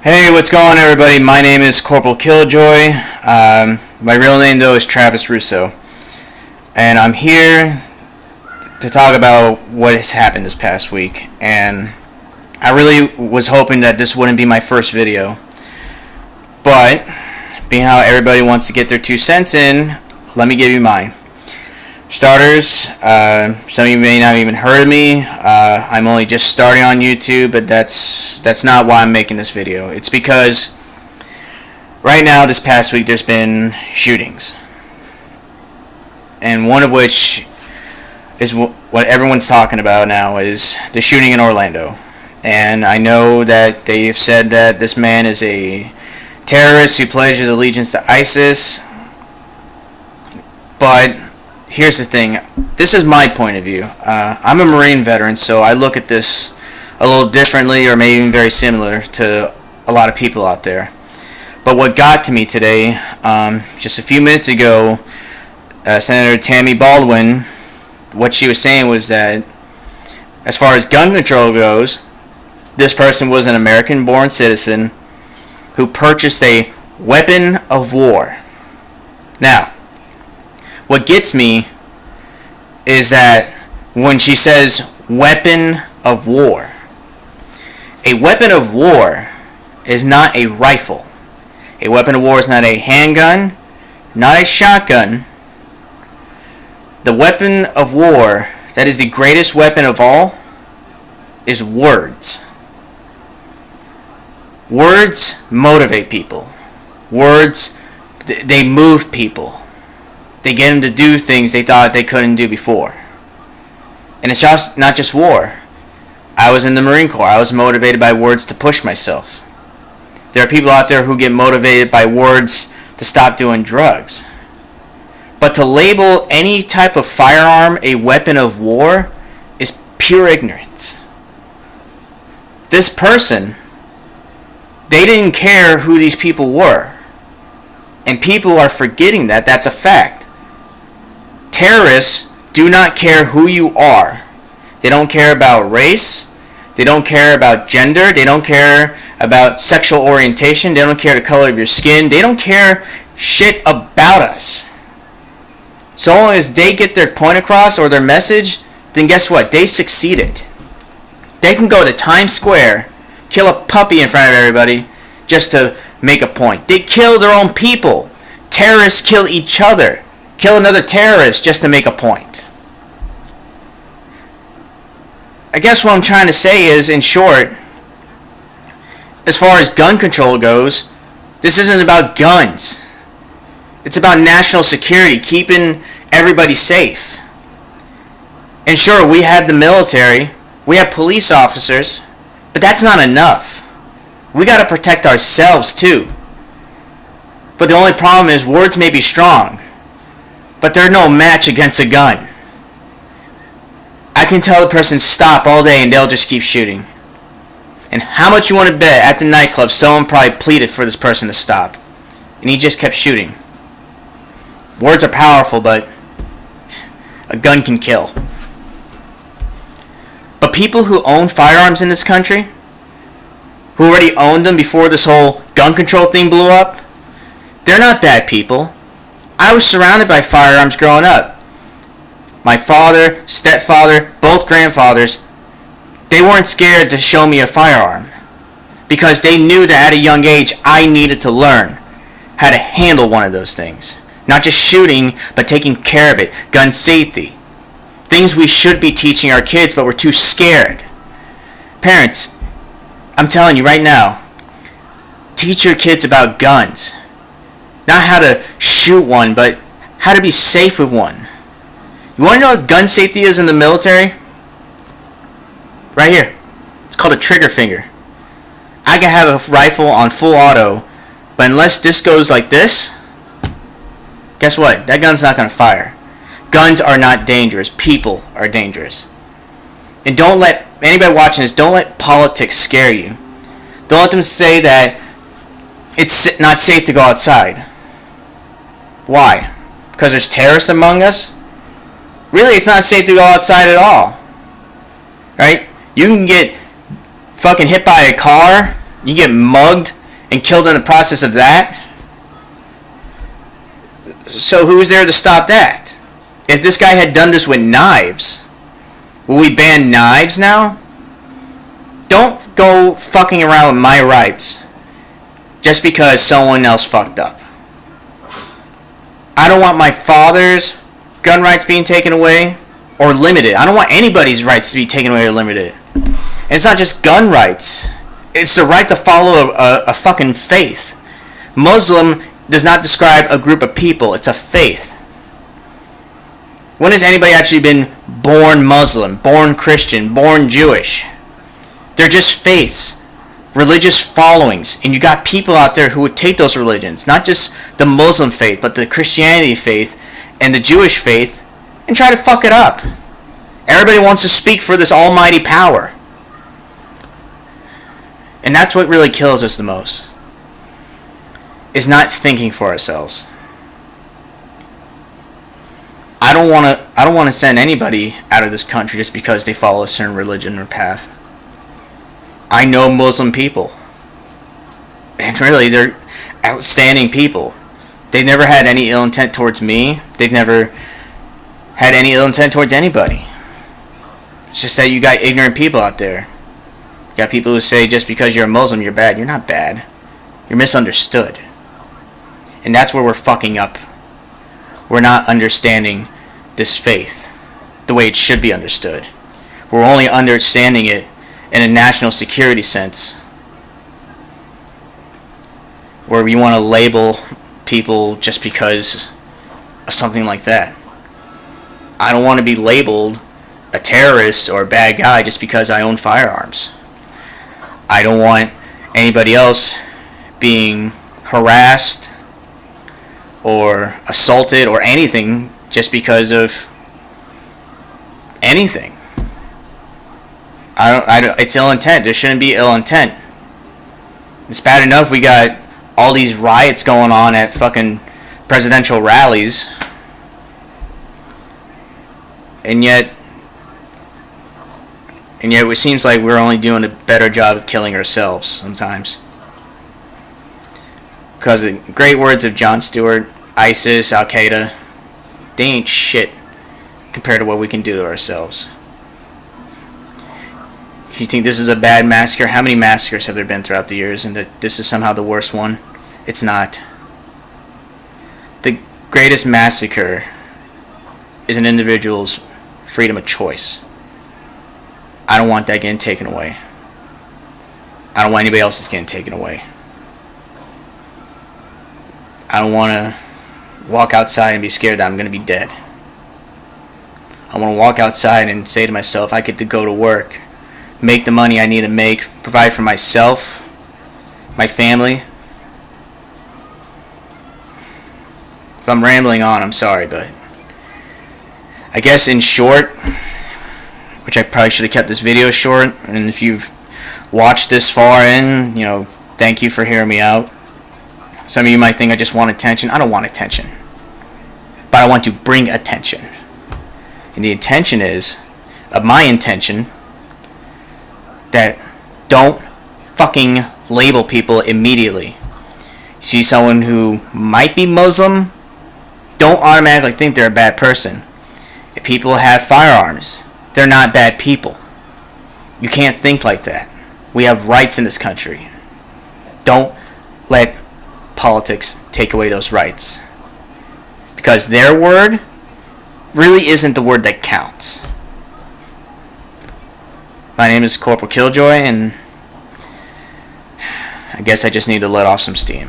Hey, what's going on, everybody? My name is Corporal Killjoy. My real name, though, is Travis Russo. And I'm here to talk about what has happened this past week. And I really was hoping that this wouldn't be my first video. But, being how everybody wants to get their 2 cents in, let me give you mine. Starters, some of you may not even heard of me. I'm only just starting on YouTube, but that's not why I'm making this video. It's because right now, this past week, there's been shootings, and one of which is what everyone's talking about now is the shooting in Orlando. And I know that they've said that this man is a terrorist who pledges allegiance to ISIS, but here's the thing. This is my point of view. I'm a Marine veteran, so I look at this a little differently, or maybe even very similar to a lot of people out there. But what got to me today, just a few minutes ago, Senator Tammy Baldwin, what she was saying was that as far as gun control goes, this person was an American-born citizen who purchased a weapon of war. Now, what gets me is that when she says weapon of war, a weapon of war is not a rifle. A weapon of war is not a handgun, not a shotgun. The weapon of war that is the greatest weapon of all is words. Words motivate people. Words, they move people. They get them to do things they thought they couldn't do before. And it's just not just war. I was in the Marine Corps. I was motivated by words to push myself. There are people out there who get motivated by words to stop doing drugs. But to label any type of firearm a weapon of war is pure ignorance. This person, they didn't care who these people were. And people are forgetting that. That's a fact. Terrorists do not care who you are. They don't care about race. They don't care about gender. They don't care about sexual orientation. They don't care the color of your skin. They don't care shit about us. So long as they get their point across or their message, then guess what? They succeeded. They can go to Times Square, kill a puppy in front of everybody just to make a point. They kill their own people. Terrorists kill each other. Kill another terrorist just to make a point. I guess what I'm trying to say is, in short, as far as gun control goes, this isn't about guns. It's about national security, keeping everybody safe. And sure, we have the military, we have police officers, but that's not enough. We got to protect ourselves too. But the only problem is words may be strong, but they're no match against a gun. I can tell the person stop all day and they'll just keep shooting. And how much you want to bet at the nightclub someone probably pleaded for this person to stop, and he just kept shooting. Words are powerful, but a gun can kill. But people who own firearms in this country, who already owned them before this whole gun control thing blew up, they're not bad people. I was surrounded by firearms growing up. My father, stepfather, both grandfathers, they weren't scared to show me a firearm because they knew that at a young age I needed to learn how to handle one of those things. Not just shooting, but taking care of it. Gun safety. Things we should be teaching our kids, but we're too scared. Parents, I'm telling you right now, teach your kids about guns. Not how to shoot one, but how to be safe with one. You want to know what gun safety is in the military? Right here. It's called a trigger finger. I can have a rifle on full auto, but unless this goes like this, guess what? That gun's not going to fire. Guns are not dangerous. People are dangerous. And don't let anybody watching this, don't let politics scare you. Don't let them say that it's not safe to go outside. Why? Because there's terrorists among us? Really, it's not safe to go outside at all. Right? You can get fucking hit by a car You get mugged and killed in the process of that? So who's there to stop that? If this guy had done this with knives, will we ban knives now? Don't go fucking around with my rights just because someone else fucked up. I don't want my father's gun rights being taken away or limited. I don't want anybody's rights to be taken away or limited. And it's not just gun rights. It's the right to follow a fucking faith. Muslim does not describe a group of people. It's a faith. When has anybody actually been born Muslim, born Christian, born Jewish? They're just faiths, religious followings. And you got people out there who would take those religions, not just the Muslim faith, but the Christianity faith and the Jewish faith, and try to fuck it up. Everybody wants to speak for this almighty power. And that's what really kills us the most, is not thinking for ourselves. I don't want to send anybody out of this country just because they follow a certain religion or path. I know Muslim people, and really they're outstanding people. They've never had any ill intent towards me. They've never had any ill intent towards anybody. It's just that you got ignorant people out there. You got people who say just because you're a Muslim you're bad. You're not bad. You're misunderstood. And that's where we're fucking up. We're not understanding this faith the way it should be understood. We're only understanding it in a national security sense, where we want to label people just because of something like that. I don't want to be labeled a terrorist or a bad guy just because I own firearms. I don't want anybody else being harassed or assaulted or anything just because of anything. It's ill intent. There shouldn't be ill intent. It's bad enough we got all these riots going on at fucking presidential rallies, and yet it seems like we're only doing a better job of killing ourselves sometimes. Because the great words of Jon Stewart, ISIS, Al-Qaeda, they ain't shit compared to what we can do to ourselves. If you think this is a bad massacre, how many massacres have there been throughout the years, and that this is somehow the worst one? It's not. The greatest massacre is an individual's freedom of choice. I don't want that getting taken away. I don't want anybody else's getting taken away. I don't want to walk outside and be scared that I'm going to be dead. I want to walk outside and say to myself, I get to go to work, make the money I need to make, provide for myself, my family. If I'm rambling on, I'm sorry, but I guess in short, which I probably should have kept this video short, and if you've watched this far in, thank you for hearing me out. Some of you might think I just want attention. I don't want attention, but I want to bring attention. And the intention is, of my intention, that don't fucking label people immediately. See someone who might be Muslim, don't automatically think they're a bad person. If people have firearms, they're not bad people. You can't think like that. We have rights in this country. Don't let politics take away those rights. Because their word really isn't the word that counts. My name is Corporal Killjoy, and I guess I just need to let off some steam.